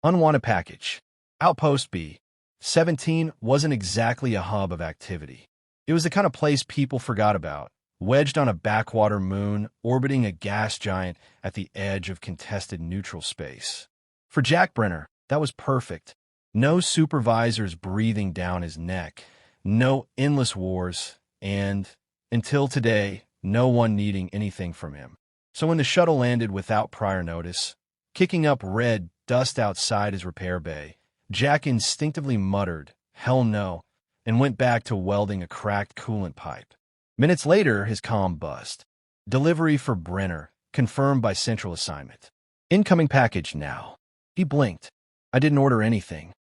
Unwanted package. Outpost B-17 wasn't exactly a hub of activity. It was the kind of place people forgot about, wedged on a backwater moon, orbiting a gas giant at the edge of contested neutral space. For Jack Brenner, that was perfect. No supervisors breathing down his neck, no endless wars, and, until today, no one needing anything from him. So when the shuttle landed without prior notice, kicking up red dust outside his repair bay, Jack instinctively muttered, "Hell no," and went back to welding a cracked coolant pipe. Minutes later, his comm buzzed. Delivery for Brenner, confirmed by Central Assignment. Incoming package now. He blinked. I didn't order anything.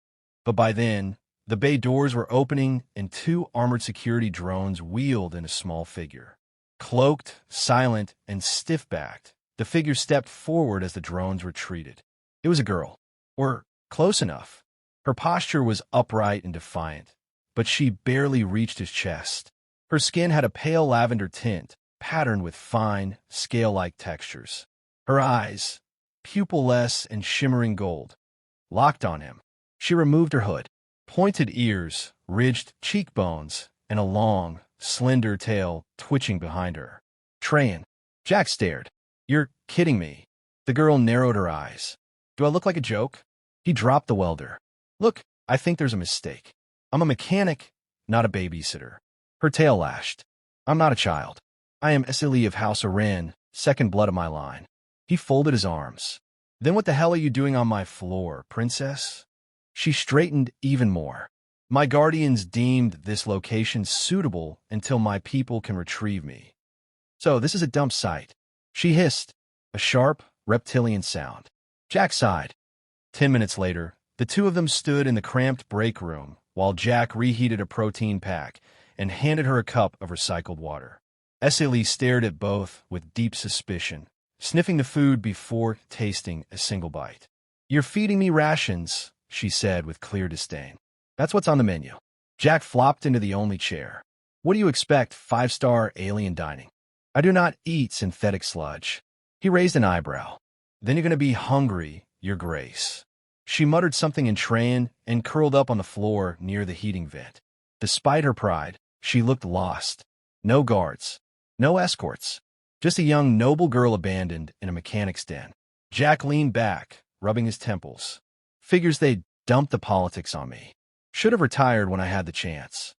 But by then, the bay doors were opening and two armored security drones wheeled in a small figure. Cloaked, silent, and stiff-backed, the figure stepped forward as the drones retreated. It was a girl. Or close enough. Her posture was upright and defiant, but she barely reached his chest. Her skin had a pale lavender tint, patterned with fine, scale-like textures. Her eyes, pupil-less and shimmering gold, locked on him. She removed her hood. Pointed ears, ridged cheekbones, and a long, slender tail twitching behind her. Trayan. Jack stared. "You're kidding me." The girl narrowed her eyes. "Do I look like a joke?" He dropped the welder. "Look, I think there's a mistake. I'm a mechanic, not a babysitter." Her tail lashed. "I'm not a child. I am Esili of House Aran, second blood of my line." He folded his arms. "Then what the hell are you doing on my floor, princess?" She straightened even more. "My guardians deemed this location suitable until my people can retrieve me. So this is a dump site." She hissed, a sharp, reptilian sound. Jack sighed. 10 minutes later, the two of them stood in the cramped break room while Jack reheated a protein pack and handed her a cup of recycled water. Esili stared at both with deep suspicion, sniffing the food before tasting a single bite. "You're feeding me rations," she said with clear disdain. "That's what's on the menu." Jack flopped into the only chair. "What do you expect, 5-star alien dining?" "I do not eat synthetic sludge." He raised an eyebrow. "Then you're going to be hungry, Your Grace." She muttered something in Trayan and curled up on the floor near the heating vent. Despite her pride, she looked lost. No guards. No escorts. Just a young, noble girl abandoned in a mechanic's den. Jack leaned back, rubbing his temples. "Figures they'd dumped the politics on me. Should have retired when I had the chance."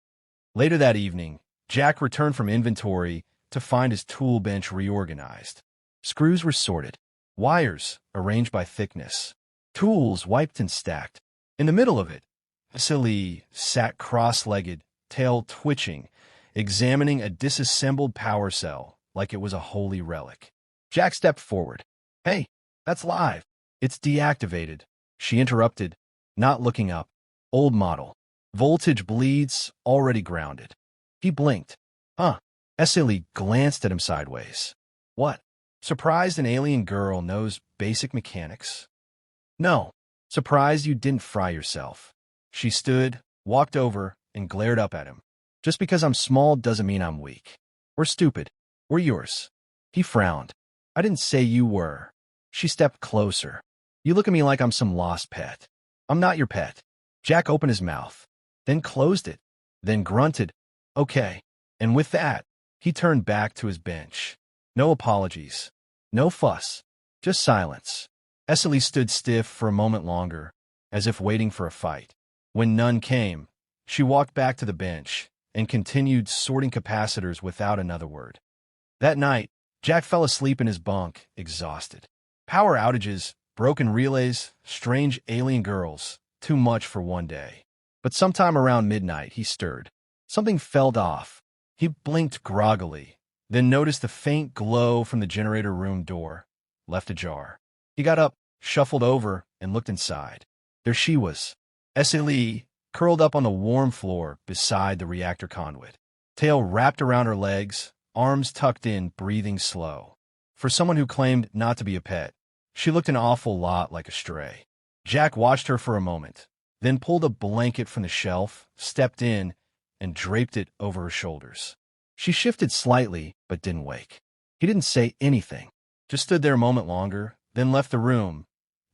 Later that evening, Jack returned from inventory to find his tool bench reorganized. Screws were sorted. Wires arranged by thickness. Tools wiped and stacked. In the middle of it, Vasily sat cross-legged, tail twitching, examining a disassembled power cell like it was a holy relic. Jack stepped forward. "Hey, that's live." "It's deactivated," she interrupted, not looking up. "Old model. Voltage bleeds, already grounded." He blinked. "Huh." Esili glanced at him sideways. "What?" "Surprised an alien girl knows basic mechanics?" "No. Surprised you didn't fry yourself." She stood, walked over, and glared up at him. "Just because I'm small doesn't mean I'm weak. Or stupid. We're yours." He frowned. "I didn't say you were." She stepped closer. "You look at me like I'm some lost pet." "I'm not your pet." Jack opened his mouth, then closed it, then grunted, "Okay." And with that, he turned back to his bench. No apologies. No fuss. Just silence. Esili stood stiff for a moment longer, as if waiting for a fight. When none came, she walked back to the bench and continued sorting capacitors without another word. That night, Jack fell asleep in his bunk, exhausted. Power outages, broken relays, strange alien girls, too much for one day. But sometime around midnight, he stirred. Something felt off. He blinked groggily, then noticed the faint glow from the generator room door, left ajar. He got up, shuffled over, and looked inside. There she was, Esili, curled up on the warm floor beside the reactor conduit. Tail wrapped around her legs, arms tucked in, breathing slow. For someone who claimed not to be a pet, she looked an awful lot like a stray. Jack watched her for a moment, then pulled a blanket from the shelf, stepped in, and draped it over her shoulders. She shifted slightly, but didn't wake. He didn't say anything, just stood there a moment longer, then left the room,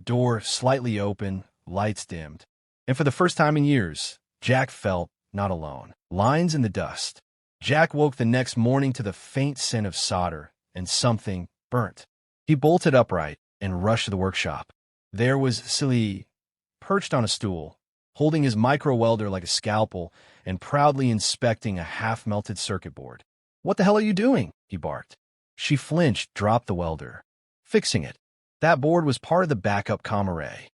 door slightly open, lights dimmed. And for the first time in years, Jack felt not alone. Lines in the dust. Jack woke the next morning to the faint scent of solder and something burnt. He bolted upright and rushed to the workshop. There was Silly, perched on a stool, holding his micro-welder like a scalpel and proudly inspecting a half-melted circuit board. "What the hell are you doing?" he barked. She flinched, dropped the welder. "Fixing it." That board was part of the backup comm array.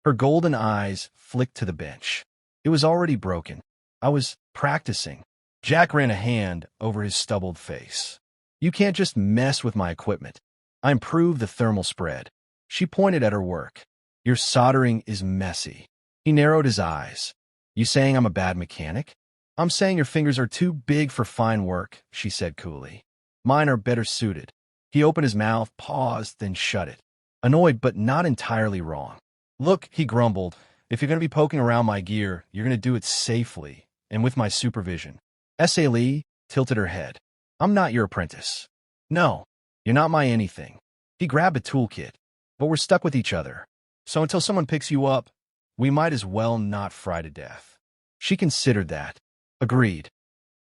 Her golden eyes flicked to the bench. "It was already broken. I was practicing." Jack ran a hand over his stubbled face. "You can't just mess with my equipment. I improved the thermal spread." She pointed at her work. "Your soldering is messy." He narrowed his eyes. "You saying I'm a bad mechanic?" "I'm saying your fingers are too big for fine work," she said coolly. "Mine are better suited." He opened his mouth, paused, then shut it. Annoyed, but not entirely wrong. "Look," he grumbled, "if you're going to be poking around my gear, you're going to do it safely and with my supervision." S.A. Lee tilted her head. "I'm not your apprentice." "No, you're not my anything." He grabbed a toolkit. "But we're stuck with each other. So until someone picks you up, we might as well not fry to death." She considered that. Agreed.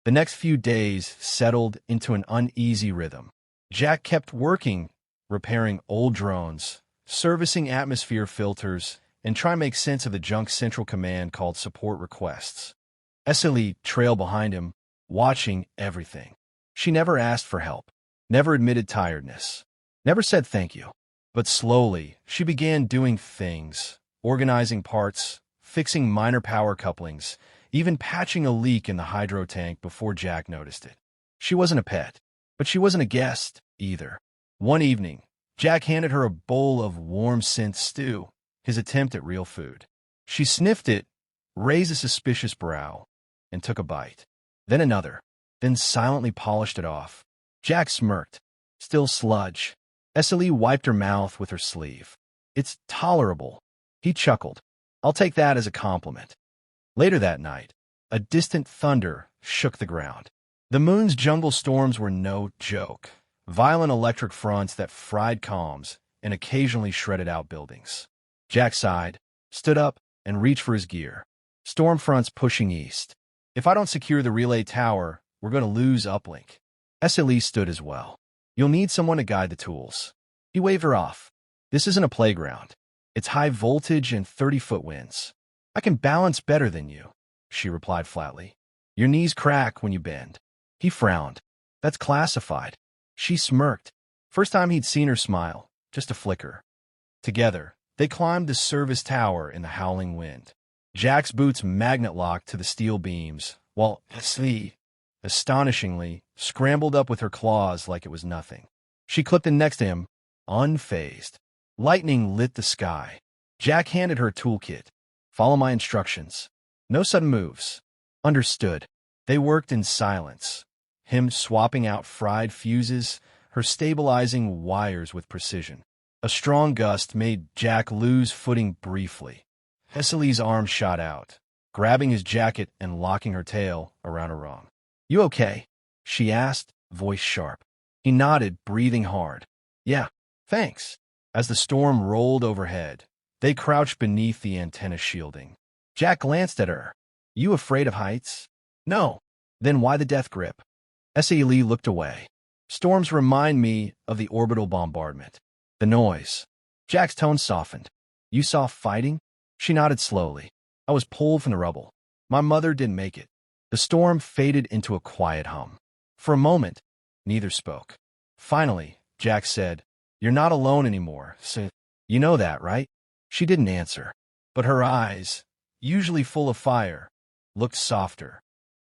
The next few days settled into an uneasy rhythm. Jack kept working, repairing old drones, servicing atmosphere filters, and trying to make sense of the junk central command called support requests. Esili trailed behind him, watching everything. She never asked for help, never admitted tiredness, never said thank you. But slowly, she began doing things, organizing parts, fixing minor power couplings, even patching a leak in the hydro tank before Jack noticed it. She wasn't a pet, but she wasn't a guest either. One evening, Jack handed her a bowl of warm scent stew, his attempt at real food. She sniffed it, raised a suspicious brow, and took a bite. Then another, then silently polished it off. Jack smirked. "Still sludge." Esili wiped her mouth with her sleeve. "It's tolerable." He chuckled. "I'll take that as a compliment." Later that night, a distant thunder shook the ground. The moon's jungle storms were no joke. Violent electric fronts that fried comms and occasionally shredded out buildings. Jack sighed, stood up, and reached for his gear. Storm fronts pushing east. "If I don't secure the relay tower, we're going to lose uplink." Esili stood as well. "You'll need someone to guide the tools." He waved her off. "This isn't a playground. It's high voltage and 30-foot winds." "I can balance better than you," she replied flatly. "Your knees crack when you bend." He frowned. "That's classified." She smirked. First time he'd seen her smile, just a flicker. Together, they climbed the service tower in the howling wind. Jack's boots magnet-locked to the steel beams, while Esli, astonishingly, scrambled up with her claws like it was nothing. She clipped in next to him, unfazed. Lightning lit the sky. Jack handed her a toolkit. "Follow my instructions. No sudden moves." Understood. They worked in silence. Him swapping out fried fuses, her stabilizing wires with precision. A strong gust made Jack lose footing briefly. Esili's arm shot out, grabbing his jacket and locking her tail around her arm. "You okay?" she asked, voice sharp. He nodded, breathing hard. "Yeah, thanks." As the storm rolled overhead, they crouched beneath the antenna shielding. Jack glanced at her. "You afraid of heights?" "No." "Then why the death grip?" Esili looked away. "Storms remind me of the orbital bombardment. The noise." Jack's tone softened. "You saw fighting?" She nodded slowly. "I was pulled from the rubble. My mother didn't make it." The storm faded into a quiet hum. For a moment, neither spoke. Finally, Jack said, "You're not alone anymore, so you know that, right?" She didn't answer, but her eyes, usually full of fire, looked softer.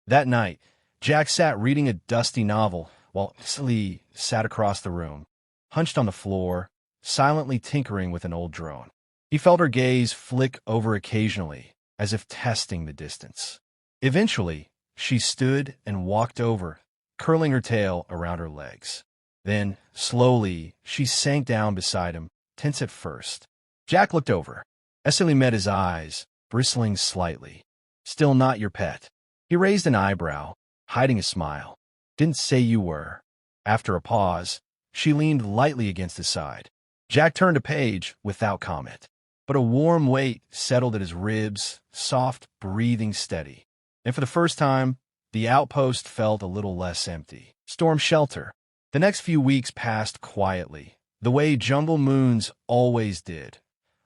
That night, Jack sat reading a dusty novel while Esili sat across the room, hunched on the floor, silently tinkering with an old drone. He felt her gaze flick over occasionally, as if testing the distance. Eventually, she stood and walked over, curling her tail around her legs. Then, slowly, she sank down beside him, tense at first. Jack looked over. Esili met his eyes, bristling slightly. "Still not your pet." He raised an eyebrow, hiding a smile. "Didn't say you were." After a pause, she leaned lightly against his side. Jack turned a page without comment. but a warm weight settled at his ribs, soft, breathing steady. And for the first time, the outpost felt a little less empty. Storm shelter. The next few weeks passed quietly, the way jungle moons always did.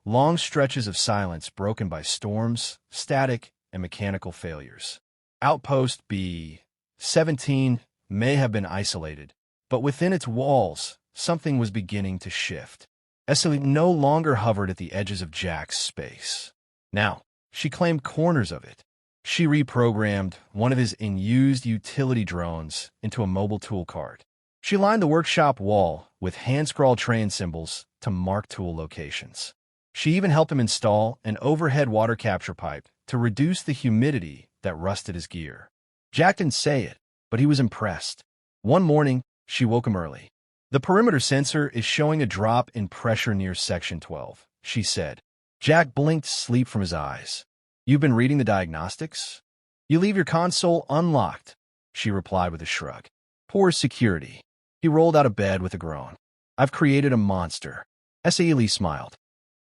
Long stretches of silence broken by storms, static, and mechanical failures. Outpost B-17 may have been isolated, but within its walls, something was beginning to shift. Essie no longer hovered at the edges of Jack's space. Now, she claimed corners of it. She reprogrammed one of his unused utility drones into a mobile tool cart. She lined the workshop wall with hand-scrawled train symbols to mark tool locations. She even helped him install an overhead water capture pipe to reduce the humidity that rusted his gear. Jack didn't say it, but he was impressed. One morning, she woke him early. "The perimeter sensor is showing a drop in pressure near Section 12, she said. Jack blinked sleep from his eyes. "You've been reading the diagnostics?" "You leave your console unlocked," she replied with a shrug. "Poor security." He rolled out of bed with a groan. "I've created a monster." Essie smiled.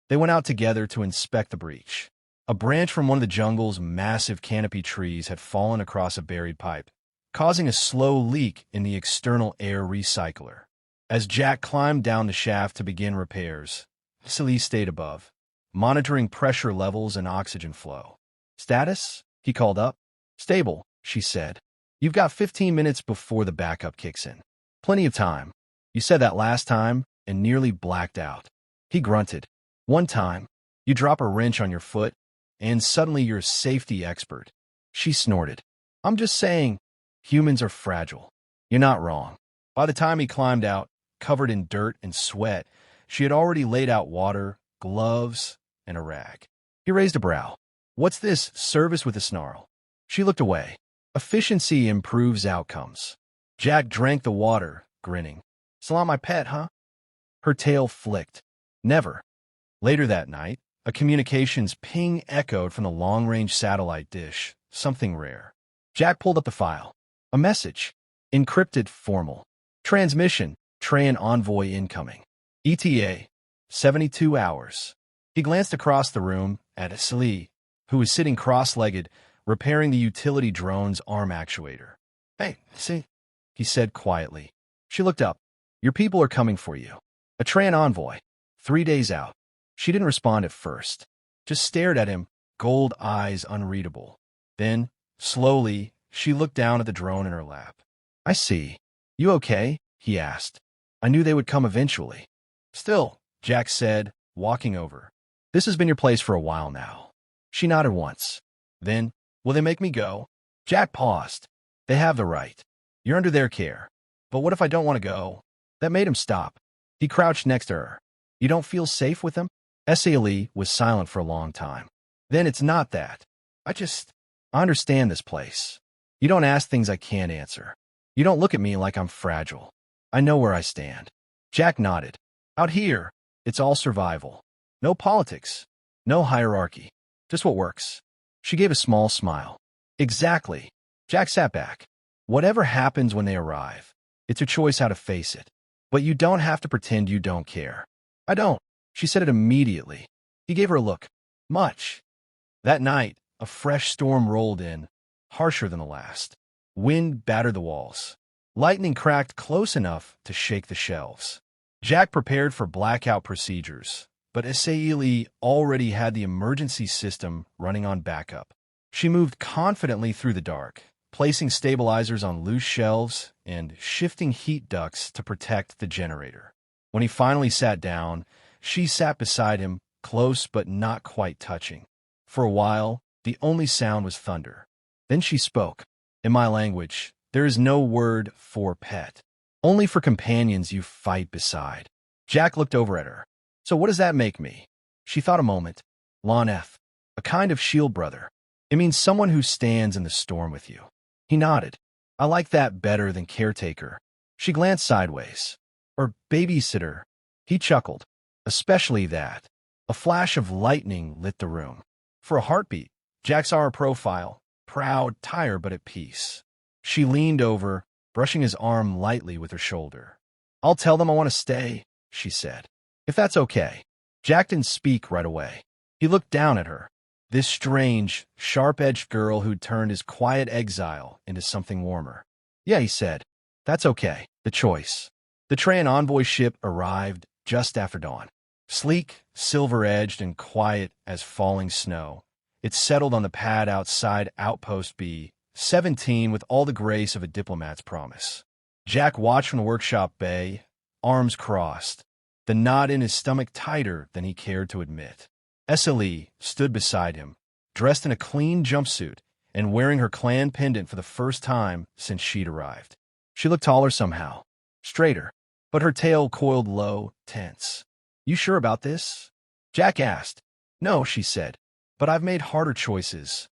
They went out together to inspect the breach. A branch from one of the jungle's massive canopy trees had fallen across a buried pipe, causing a slow leak in the external air recycler. As Jack climbed down the shaft to begin repairs, Essie stayed above, monitoring pressure levels and oxygen flow. "Status?" he called up. "Stable," she said. "You've got 15 minutes before the backup kicks in. Plenty of time. You said that last time and nearly blacked out." He grunted. "One time, you drop a wrench on your foot, and suddenly you're a safety expert." She snorted. "I'm just saying, humans are fragile." "You're not wrong." By the time he climbed out, covered in dirt and sweat, she had already laid out water, gloves, and a rag. He raised a brow. "What's this service with a snarl?" She looked away. "Efficiency improves outcomes." Jack drank the water, grinning. "Still not my pet, huh?" Her tail flicked. "Never." Later that night, a communications ping echoed from the long-range satellite dish, something rare. Jack pulled up the file. A message. Encrypted, formal. "Transmission, Train Envoy incoming. ETA, 72 hours. He glanced across the room at Essie, who was sitting cross-legged, repairing the utility drone's arm actuator. "Hey, see," he said quietly. She looked up. "Your people are coming for you. A Train Envoy. 3 days out." She didn't respond at first, just stared at him, gold eyes unreadable. Then, slowly, she looked down at the drone in her lap. "I see. You okay?" he asked. "I knew they would come eventually." "Still," Jack said, walking over. "This has been your place for a while now." She nodded once. Then, "Will they make me go?" Jack paused. "They have the right. You're under their care. But what if I don't want to go?" That made him stop. He crouched next to her. "You don't feel safe with them?" Essie was silent for a long time. "Then it's not that. I understand this place. You don't ask things I can't answer. You don't look at me like I'm fragile. I know where I stand." Jack nodded. "Out here, it's all survival. No politics. No hierarchy. Just what works." She gave a small smile. "Exactly." Jack sat back. "Whatever happens when they arrive, it's your choice how to face it. But you don't have to pretend you don't care." "I don't." She said it immediately. He gave her a look. "Much." That night, a fresh storm rolled in, harsher than the last. Wind battered the walls. Lightning cracked close enough to shake the shelves. Jack prepared for blackout procedures, but Essie already had the emergency system running on backup. She moved confidently through the dark, placing stabilizers on loose shelves and shifting heat ducts to protect the generator. When he finally sat down, she sat beside him, close but not quite touching. For a while, the only sound was thunder. Then she spoke. "In my language, there is no word for pet. Only for companions you fight beside." Jack looked over at her. "So what does that make me?" She thought a moment. "Lon F. A kind of shield brother. It means someone who stands in the storm with you." He nodded. "I like that better than caretaker." She glanced sideways. "Or babysitter." He chuckled. "Especially that." A flash of lightning lit the room. For a heartbeat, Jack saw her profile, proud, tired, but at peace. She leaned over, brushing his arm lightly with her shoulder. "I'll tell them I want to stay," she said. "If that's okay." Jack didn't speak right away. He looked down at her. This strange, sharp-edged girl who'd turned his quiet exile into something warmer. Yeah, he said. That's okay. The choice. The Trayan envoy ship arrived just after dawn. Sleek, silver-edged, and quiet as falling snow, it settled on the pad outside Outpost B-17 with all the grace of a diplomat's promise. Jack watched from the workshop bay, arms crossed, the knot in his stomach tighter than he cared to admit. SLE stood beside him, dressed in a clean jumpsuit and wearing her clan pendant for the first time since she'd arrived. She looked taller somehow, straighter, but her tail coiled low, tense. You sure about this? Jack asked. No, she said, but I've made harder choices.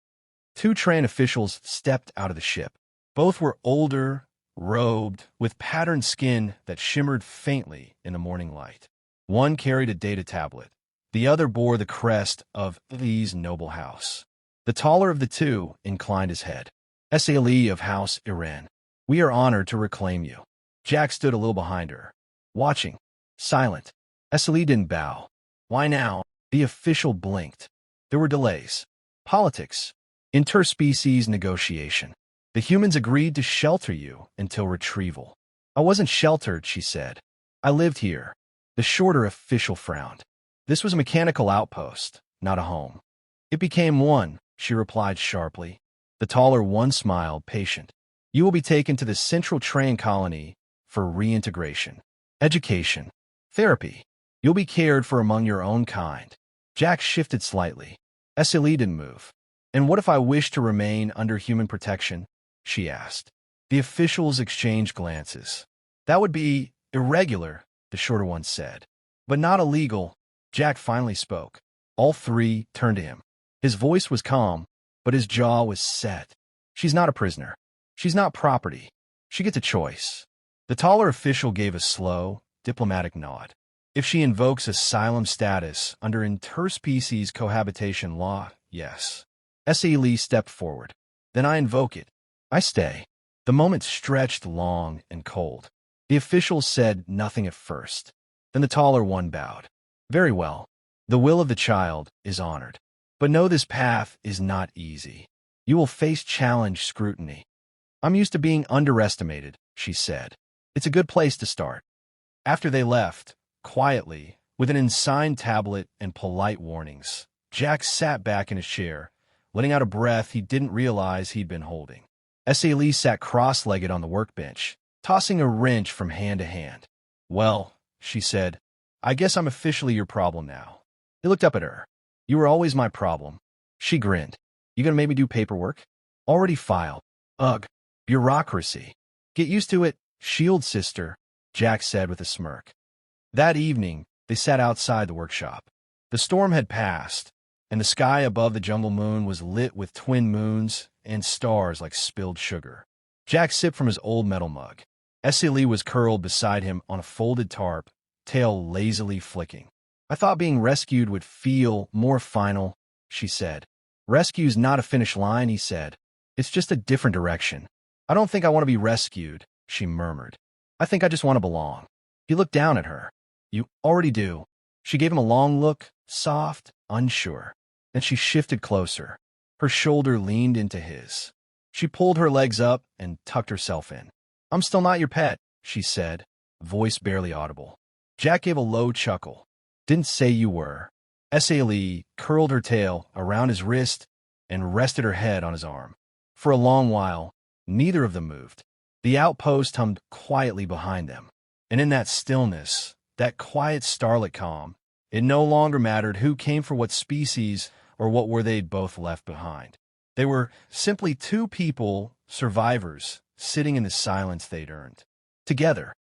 Two Trayan officials stepped out of the ship. Both were older, robed, with patterned skin that shimmered faintly in the morning light. One carried a data tablet. The other bore the crest of Lee's noble house. The taller of the two inclined his head. SLE of House Iran, we are honored to reclaim you. Jack stood a little behind her, watching, silent. SLE didn't bow. Why now? The official blinked. There were delays. Politics. Interspecies negotiation. The humans agreed to shelter you until retrieval. I wasn't sheltered, she said. I lived here. The shorter official frowned. This was a mechanical outpost, not a home. It became one, she replied sharply. The taller one smiled, patient. You will be taken to the Central Trayan colony for reintegration, education, therapy. You'll be cared for among your own kind. Jack shifted slightly. SLE didn't move. And what if I wish to remain under human protection? She asked. The officials exchanged glances. That would be irregular, the shorter one said. But not illegal. Jack finally spoke. All three turned to him. His voice was calm, but his jaw was set. She's not a prisoner. She's not property. She gets a choice. The taller official gave a slow, diplomatic nod. If she invokes asylum status under interspecies cohabitation law, yes. SLE stepped forward. Then I invoke it. I stay. The moment stretched long and cold. The official said nothing at first. Then the taller one bowed. Very well. The will of the child is honored. But know this path is not easy. You will face challenge scrutiny. I'm used to being underestimated, she said. It's a good place to start. After they left, quietly, with an unsigned tablet and polite warnings, Jack sat back in his chair, letting out a breath he didn't realize he'd been holding. SLE sat cross-legged on the workbench, tossing a wrench from hand to hand. Well, she said, I guess I'm officially your problem now. He looked up at her. You were always my problem. She grinned. You gonna make me do paperwork? Already filed. Ugh. Bureaucracy. Get used to it, shield sister, Jack said with a smirk. That evening, they sat outside the workshop. The storm had passed, and the sky above the jungle moon was lit with twin moons and stars like spilled sugar. Jack sipped from his old metal mug. SLE was curled beside him on a folded tarp, tail lazily flicking. I thought being rescued would feel more final, she said. Rescue's not a finish line, he said. It's just a different direction. I don't think I want to be rescued, she murmured. I think I just want to belong. He looked down at her. You already do. She gave him a long look, soft, unsure. Then she shifted closer. Her shoulder leaned into his. She pulled her legs up and tucked herself in. I'm still not your pet, she said, voice barely audible. Jack gave a low chuckle. Didn't say you were. SLE curled her tail around his wrist and rested her head on his arm. For a long while, neither of them moved. The outpost hummed quietly behind them. And in that stillness, that quiet starlit calm, it no longer mattered who came for what species or what were they'd both left behind. They were simply two people, survivors, sitting in the silence they'd earned. Together.